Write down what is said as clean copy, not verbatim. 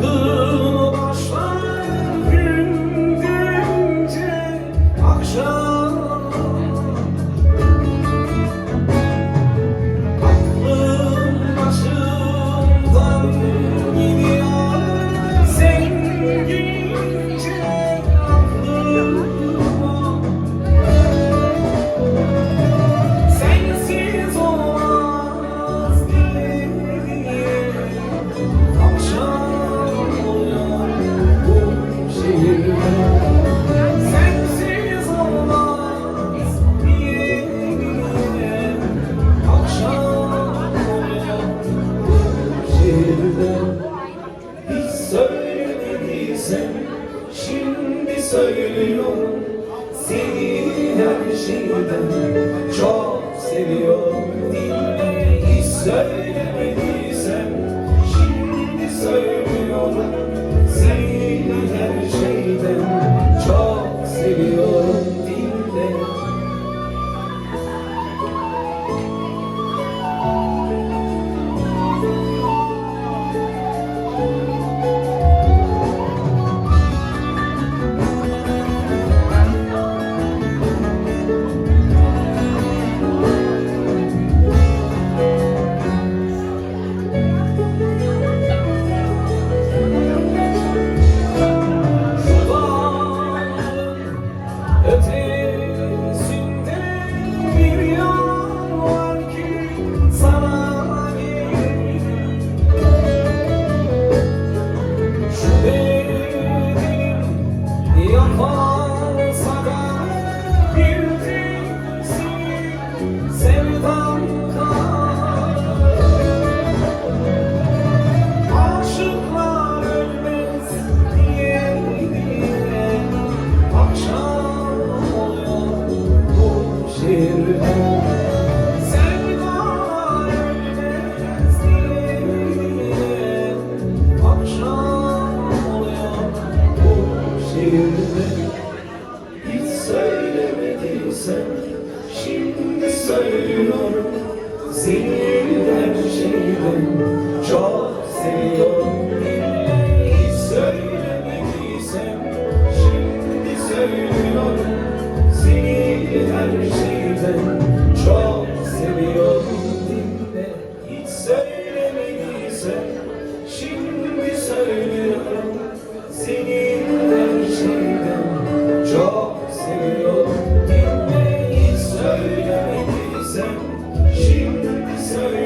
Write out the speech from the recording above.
Yangın başlar gün gelince akşam. Aklım başımdan gidiyor sen gidince aklıma. Sensiz olmaz diye akşam oluyor bu şehirde. Sensiz olmaz diye akşam oluyor bu şehirde. Hiç söylemediysem şimdi söylüyorum. Seni her şeyden çok seviyorum. Dinle, hiç söylemediysem şimdi söylüyorum. Seni her şeyden çok seviyorum. Dinle. Ötesinde bir yol var ki sana gelir. Şu bedenim yaparsa da bir tek senin sevdan kalır. Aşıklar ölmez diye akşam oluyor bu şehirde. Sevdalar ölmez diye akşam oluyor bu şehirde. Hiç söylemediysem şimdi söylüyorum. Seni her şeyden çok seviyorum. Dinle, hiç söylemediysem şimdi söylüyorum. Seni her şeyden çok seviyorum. Dinle, hiç söylemediysem şimdi söylüyorum. Seni her şeyden çok seviyorum. Dinle, hiç söylemediysem şimdi söylüyorum.